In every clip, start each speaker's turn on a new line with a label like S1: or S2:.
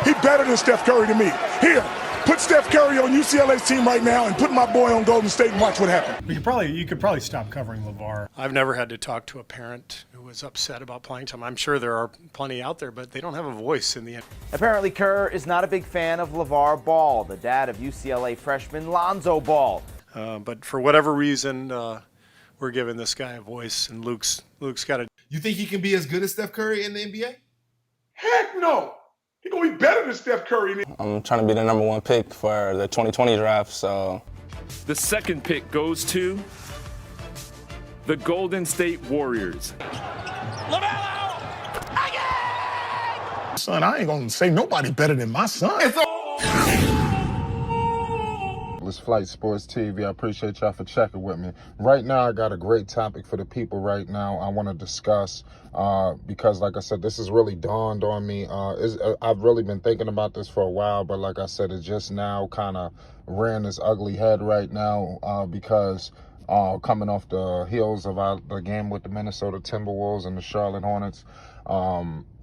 S1: He better than Steph Curry to me. Here, put Steph Curry on UCLA's team right now and put my boy on Golden State and watch what happens.
S2: You could probably stop covering LeVar.
S3: I've never had to talk to a parent who was upset about playing time. I'm sure there are plenty out there, but they don't have a voice in the end.
S4: Apparently, Kerr is not a big fan of LeVar Ball, the dad of UCLA freshman Lonzo Ball.
S3: But for whatever reason, we're giving this guy a voice, and Luke's got a.
S5: You think he can be as good as Steph Curry in the NBA?
S1: Heck no. He's going to be better than Steph Curry.
S6: I'm trying to be the #1 pick for the 2020 draft, so.
S7: The second pick goes to the Golden State Warriors.
S1: LaMelo! Son, I ain't going to say nobody better than my son.
S8: It's Flight Sports TV. I appreciate y'all for checking with me. Right now, I got a great topic for the people right now I want to discuss because, like I said, this has really dawned on me. I've really been thinking about this for a while, but like I said, it just now kind of ran its ugly head right now because coming off the heels of the game with the Minnesota Timberwolves and the Charlotte Hornets,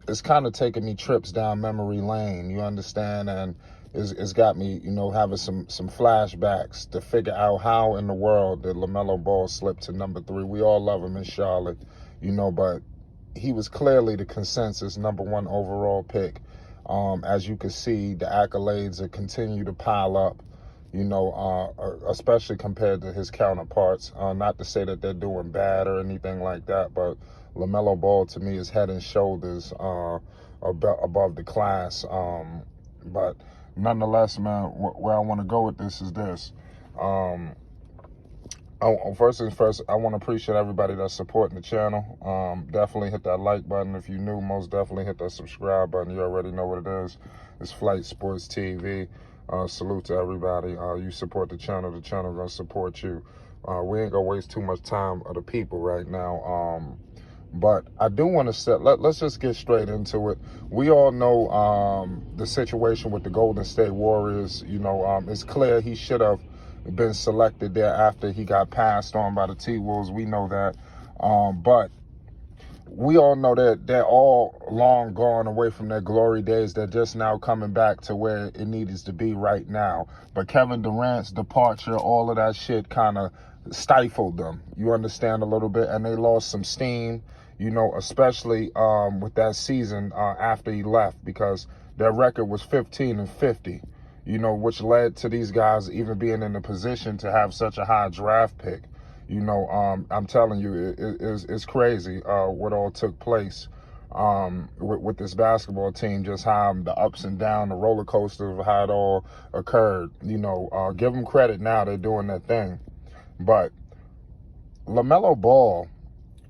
S8: it's kind of taking me trips down memory lane, you understand? And it's got me, having some flashbacks to figure out how in the world did Lamelo Ball slip to #3. We all love him in Charlotte, but he was clearly the consensus #1 overall pick. As you can see, the accolades continue to pile up, especially compared to his counterparts. Not to say that they're doing bad or anything like that, but Lamelo Ball to me is head and shoulders above the class. But nonetheless, man, where I want to go with this is this. First things first, I want to appreciate everybody that's supporting the channel. Definitely hit that like button if you're new. Most definitely hit that subscribe button. You already know what it is. It's Flight Sports TV. Salute to everybody. You support the channel going to support you. We ain't going to waste too much time of the people right now. But I do want to let's just get straight into it. We all know the situation with the Golden State Warriors. It's clear he should have been selected there after he got passed on by the T-Wolves. We know that. But we all know that they're all long gone away from their glory days. They're just now coming back to where it needs to be right now. But Kevin Durant's departure, all of that shit kind of stifled them. You understand a little bit? And they lost some steam. Especially with that season after he left, because their record was 15-50, which led to these guys even being in the position to have such a high draft pick. I'm telling you, it's crazy what all took place with this basketball team, just how the ups and downs, the roller coaster of how it all occurred. Give them credit now, they're doing their thing. But Lamelo Ball,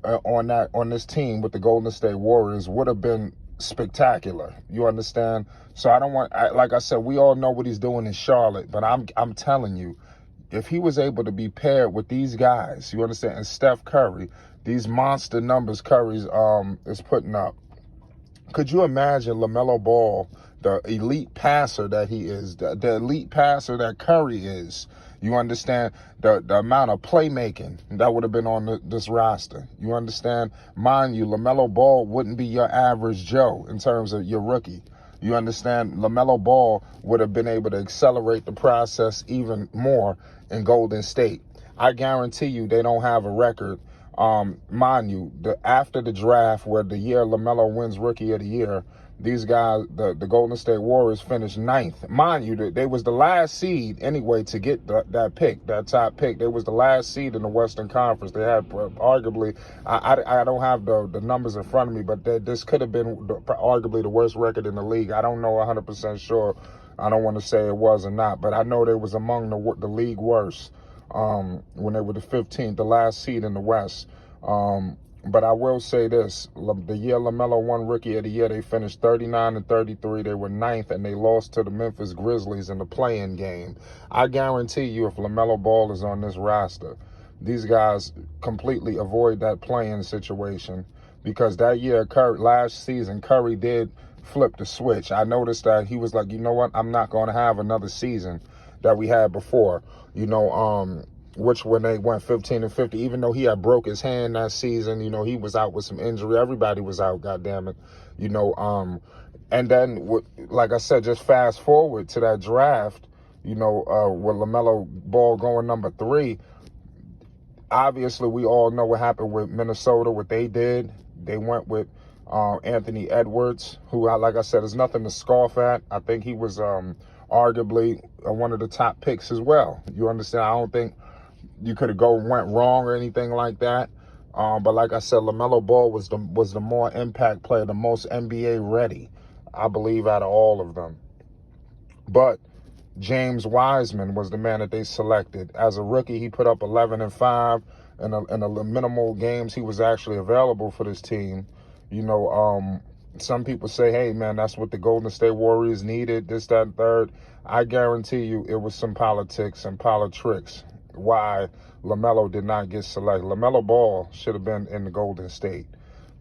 S8: on this team with the Golden State Warriors would have been spectacular. You understand? So like I said, we all know what he's doing in Charlotte, but I'm telling you, if he was able to be paired with these guys, you understand, and Steph Curry, these monster numbers Curry's is putting up. Could you imagine Lamelo Ball, the elite passer that he is, the elite passer that Curry is? You understand the amount of playmaking that would have been on this roster. You understand? Mind you, Lamelo Ball wouldn't be your average Joe in terms of your rookie. You understand? Lamelo Ball would have been able to accelerate the process even more in Golden State. I guarantee you they don't have a record. Mind you, after the draft, where the year Lamelo wins Rookie of the Year, these guys, the Golden State Warriors, finished 9th. Mind you, they was the last seed anyway to get that pick, that top pick. They was the last seed in the Western Conference. They had arguably, I don't have the numbers in front of me, but this could have been arguably the worst record in the league. I don't know 100% sure. I don't want to say it was or not, but I know they was among the league worst when they were the 15th, the last seed in the West. But I will say this, the year Lamelo won Rookie of the Year, they finished 39-33. They were 9th, and they lost to the Memphis Grizzlies in the play-in game. I guarantee you, if Lamelo Ball is on this roster, these guys completely avoid that play-in situation, because that year, last season, Curry did flip the switch. I noticed that he was like, you know what, I'm not going to have another season that we had before, which when they went 15-50, even though he had broke his hand that season, he was out with some injury. Everybody was out, goddammit. And then, like I said, just fast forward to that draft, with LaMelo Ball going number 3. Obviously, we all know what happened with Minnesota, what they did. They went with Anthony Edwards, who, like I said, is nothing to scoff at. I think he was arguably one of the top picks as well. You understand? I don't think you could have went wrong or anything like that. But like I said, LaMelo Ball was the more impact player, the most NBA ready, I believe, out of all of them. But James Wiseman was the man that they selected. As a rookie, he put up 11-5 in the minimal games he was actually available for this team. Some people say, hey, man, that's what the Golden State Warriors needed, this, that, and third. I guarantee you it was some politics and politics why LaMelo did not get selected. LaMelo Ball should have been in the Golden State.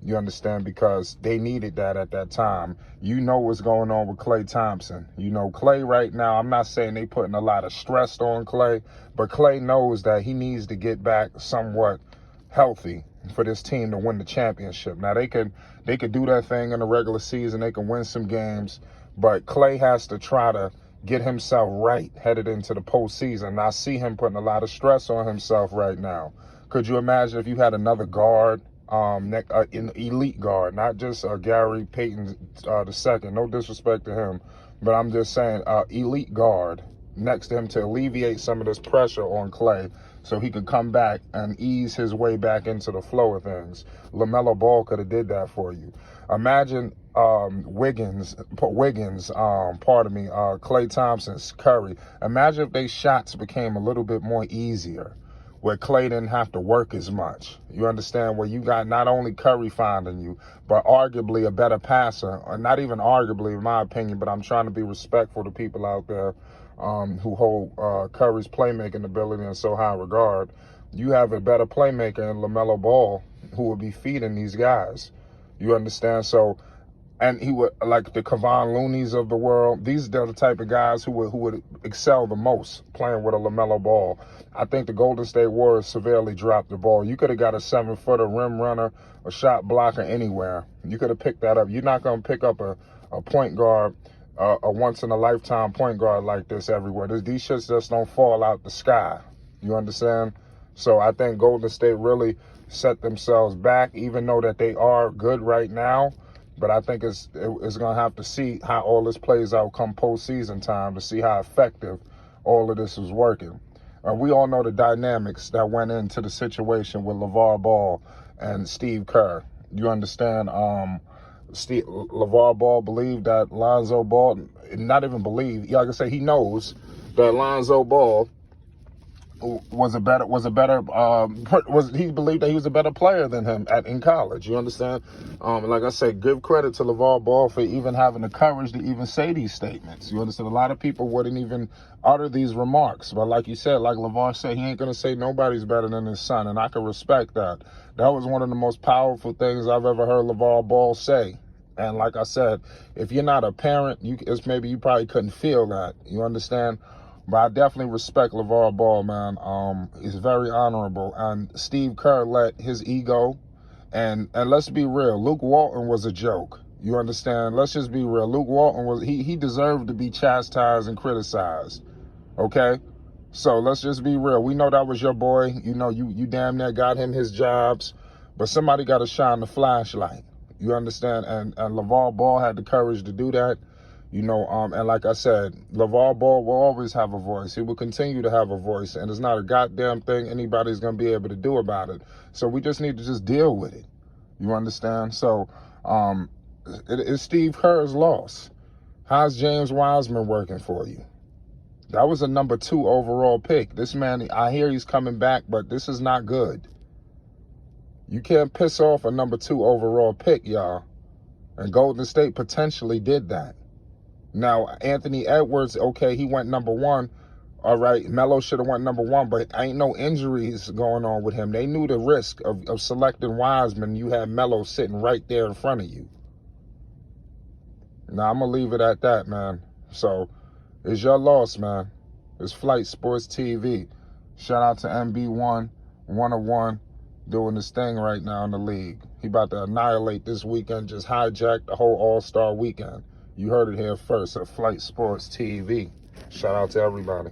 S8: You understand? Because they needed that at that time. You know what's going on with Klay Thompson. Klay right now, I'm not saying they putting a lot of stress on Klay, but Klay knows that he needs to get back somewhat healthy for this team to win the championship. Now, they could do that thing in the regular season. They can win some games, but Klay has to try to get himself right headed into the postseason. I see him putting a lot of stress on himself right now. Could you imagine if you had another guard, an elite guard, not just Gary Payton II, no disrespect to him, but I'm just saying elite guard next to him to alleviate some of this pressure on Klay so he could come back and ease his way back into the flow of things. LaMelo Ball could have did that for you. Imagine Wiggins, Klay Thompson, Curry. Imagine if their shots became a little bit more easier, where Klay didn't have to work as much. You understand? Where you got not only Curry finding you, but arguably a better passer, or not even arguably, in my opinion, but I'm trying to be respectful to people out there who hold Curry's playmaking ability in so high regard. You have a better playmaker in LaMelo Ball who will be feeding these guys. You understand? So, and he would, like the Kevon Looney's of the world, these are the type of guys who would excel the most playing with a LaMelo Ball. I think the Golden State Warriors severely dropped the ball. You could have got a 7-footer rim runner, a shot blocker anywhere. You could have picked that up. You're not going to pick up a point guard, a once-in-a-lifetime point guard like this everywhere. These shits just don't fall out the sky. You understand? So I think Golden State really set themselves back, even though that they are good right now. But I think it's going to have to see how all this plays out come postseason time to see how effective all of this is working. We all know the dynamics that went into the situation with LeVar Ball and Steve Kerr. You understand? LeVar Ball believed that Lonzo Ball, not even believe, like I say, he knows that Lonzo Ball he believed that he was a better player than him in college. You understand? Like I said, give credit to LeVar Ball for even having the courage to even say these statements. You understand? A lot of people wouldn't even utter these remarks. But like you said, like LeVar said, he ain't going to say nobody's better than his son. And I can respect that. That was one of the most powerful things I've ever heard LeVar Ball say. And like I said, if you're not a parent, maybe you probably couldn't feel that. You understand? But I definitely respect LeVar Ball, man. He's very honorable. And Steve Kerr let his ego, and let's be real, Luke Walton was a joke. You understand? Let's just be real. Luke Walton he deserved to be chastised and criticized. Okay? So let's just be real. We know that was your boy. You damn near got him his jobs. But somebody got to shine the flashlight. You understand? And LeVar Ball had the courage to do that. And like I said, LeVar Ball will always have a voice. He will continue to have a voice, and it's not a goddamn thing anybody's going to be able to do about it. So we just need to just deal with it. You understand? So it's Steve Kerr's loss. How's James Wiseman working for you? That was a number 2 overall pick. This man, I hear he's coming back, but this is not good. You can't piss off a number 2 overall pick, y'all. And Golden State potentially did that. Now, Anthony Edwards, okay, he went number 1. All right, Melo should have went number 1, but ain't no injuries going on with him. They knew the risk of selecting Wiseman. You had Melo sitting right there in front of you. Now, I'm going to leave it at that, man. So, it's your loss, man. It's Flight Sports TV. Shout out to MB1, 101, doing this thing right now in the league. He about to annihilate this weekend, just hijack the whole All-Star weekend. You heard it here first at Flight Sports TV. Shout out to everybody.